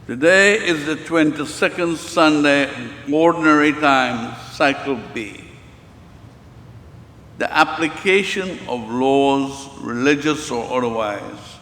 Today is the 22nd Sunday, Ordinary Time, Cycle B. The application of laws, religious or otherwise,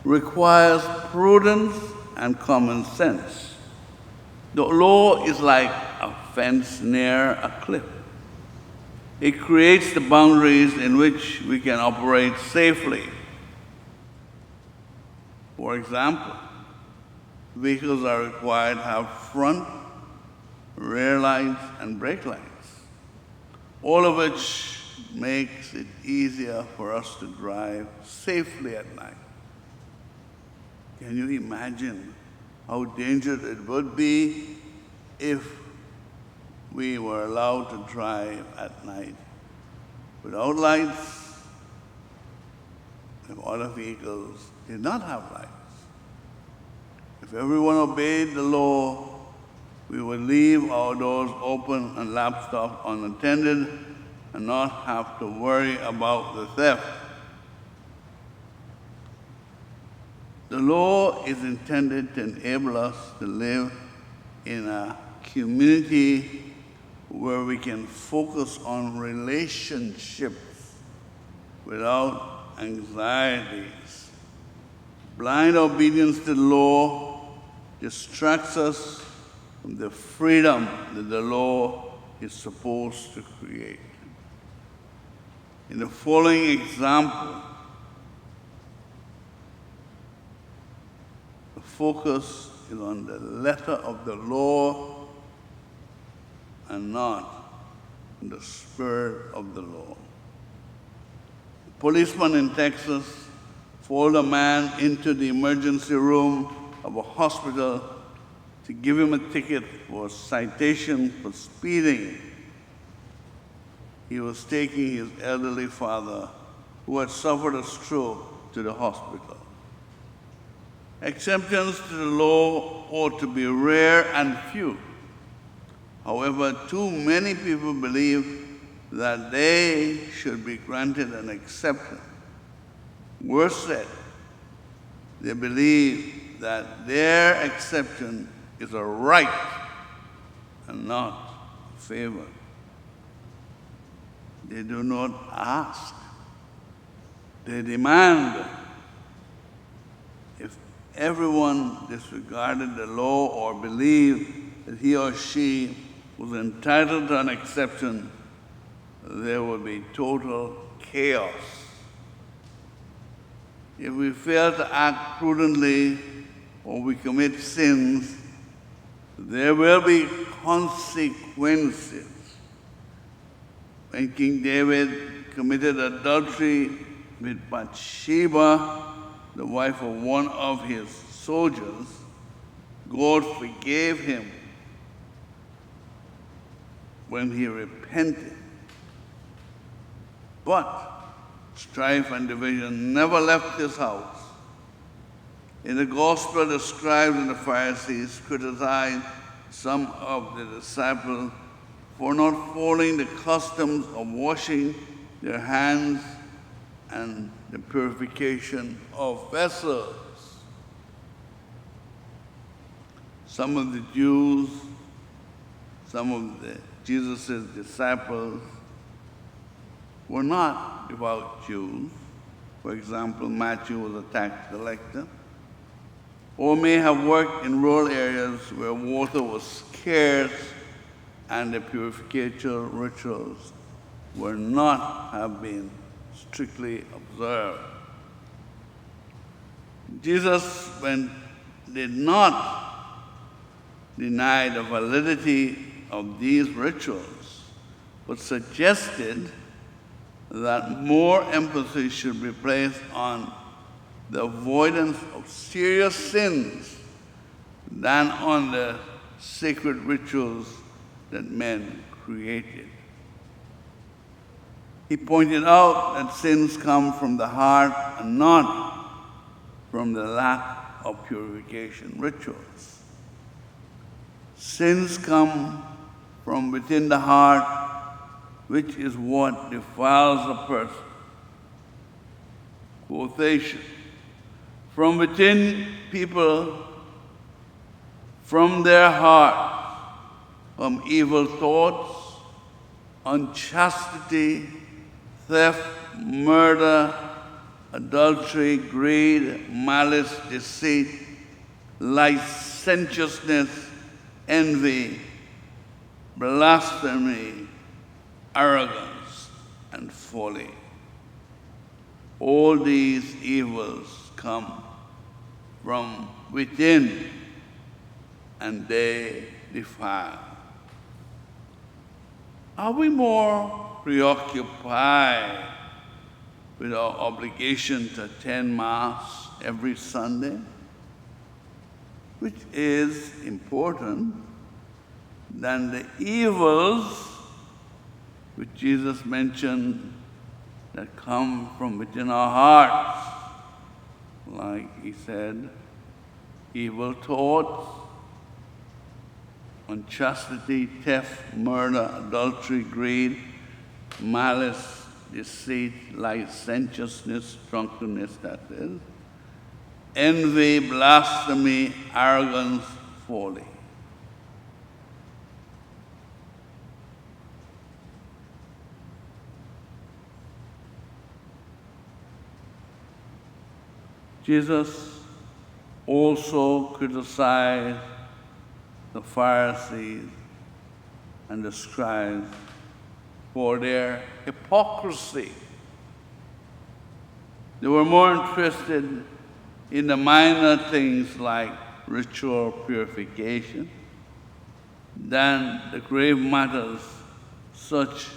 requires prudence and common sense. The law is like a fence near a cliff. It creates the boundaries in which we can operate safely. For example, vehicles are required to have front, rear lights, and brake lights, all of which makes it easier for us to drive safely at night. Can you imagine how dangerous it would be if we were allowed to drive at night without lights, if other vehicles did not have lights? If everyone obeyed the law, we would leave our doors open and laptops unattended and not have to worry about the theft. The law is intended to enable us to live in a community where we can focus on relationships without anxieties. Blind obedience to the law distracts us from the freedom that the law is supposed to create. In the following example, the focus is on the letter of the law and not on the spirit of the law. A policeman in Texas followed a man into the emergency room of a hospital to give him a ticket for a citation for speeding. He was taking his elderly father, who had suffered a stroke, to the hospital. Exceptions to the law ought to be rare and few. However, too many people believe that they should be granted an exception. Worse said, they believe that their exception is a right and not a favor. They do not ask. They demand. If everyone disregarded the law or believed that he or she was entitled to an exception, there would be total chaos. If we fail to act prudently or we commit sins, there will be consequences. When King David committed adultery with Bathsheba, the wife of one of his soldiers, God forgave him when he repented. But strife and division never left his house. In the gospel, the scribes and the Pharisees criticized some of the disciples for not following the customs of washing their hands and the purification of vessels. Some of the Jews, some of Jesus' disciples were not devout Jews. For example, Matthew was a tax collector, or may have worked in rural areas where water was scarce and the purification rituals were not have been strictly observed. Jesus did not deny the validity of these rituals, but suggested that more emphasis should be placed on the avoidance of serious sins than on the sacred rituals that men created. He pointed out that sins come from the heart and not from the lack of purification rituals. Sins come from within the heart, which is what defiles a person. Quotation: from within people from their heart, from evil thoughts, unchastity, theft, murder, adultery, greed, malice, deceit, licentiousness, envy, blasphemy, arrogance, and folly. All these evils come from within, and they defile. Are we more preoccupied with our obligation to attend Mass every Sunday, which is important, than the evils which Jesus mentioned that come from within our hearts? Like he said, evil thoughts, unchastity, theft, murder, adultery, greed, malice, deceit, licentiousness, drunkenness, that is, envy, blasphemy, arrogance, folly. Jesus also criticized the Pharisees and the scribes for their hypocrisy. They were more interested in the minor things like ritual purification than the grave matters such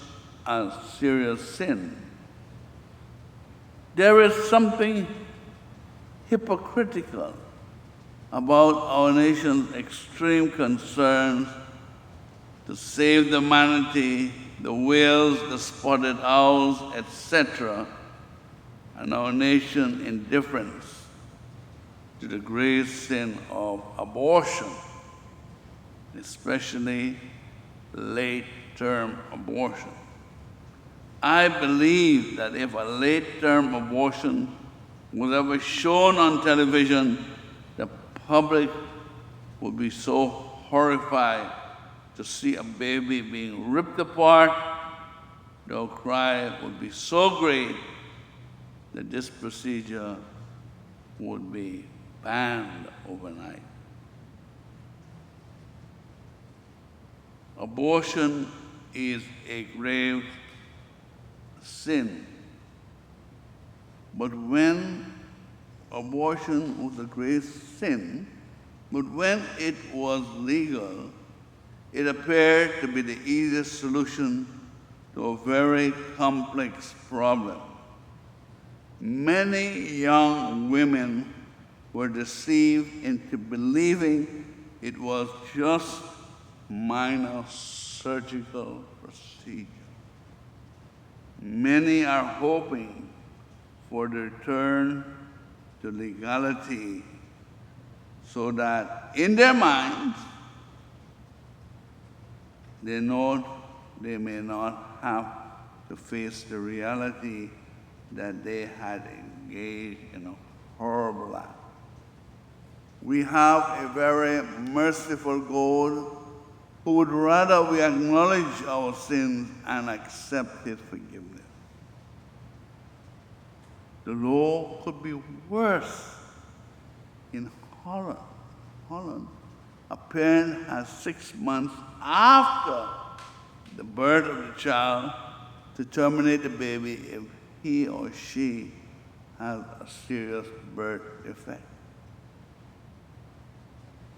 as serious sin. There is something hypocritical about our nation's extreme concerns to save the manatee, the whales, the spotted owls, etc., and our nation's indifference to the grave sin of abortion, especially late-term abortion. I believe that if a late-term abortion was ever shown on television, the public would be so horrified to see a baby being ripped apart. The outcry would be so great that this procedure would be banned overnight. Abortion is a grave sin. But when abortion was a grave sin, but when it was legal, it appeared to be the easiest solution to a very complex problem. Many young women were deceived into believing it was just minor surgical procedure. Many are hoping for the return to legality so that in their minds they know they may not have to face the reality that they had engaged in a horrible act. We have a very merciful God who would rather we acknowledge our sins and accept His forgiveness. The law could be worse. In Holland, a parent has 6 months after the birth of the child to terminate the baby if he or she has a serious birth defect.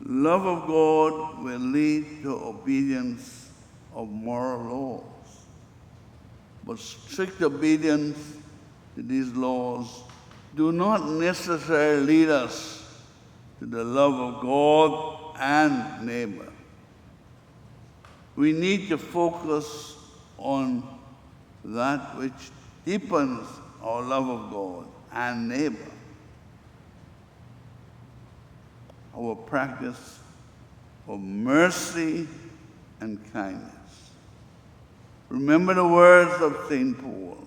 Love of God will lead to obedience of moral laws, but strict obedience to these laws do not necessarily lead us to the love of God and neighbor. We need to focus on that which deepens our love of God and neighbor. Our practice of mercy and kindness. Remember the words of St. Paul.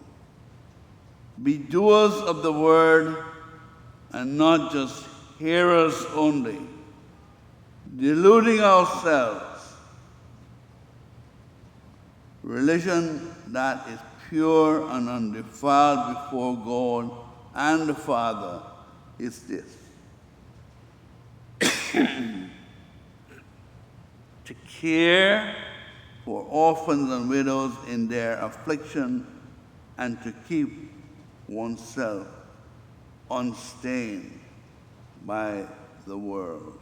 Be doers of the word and not just hearers only, deluding ourselves. Religion that is pure and undefiled before God and the Father is this: to care for orphans and widows in their affliction and to keep oneself unstained by the world.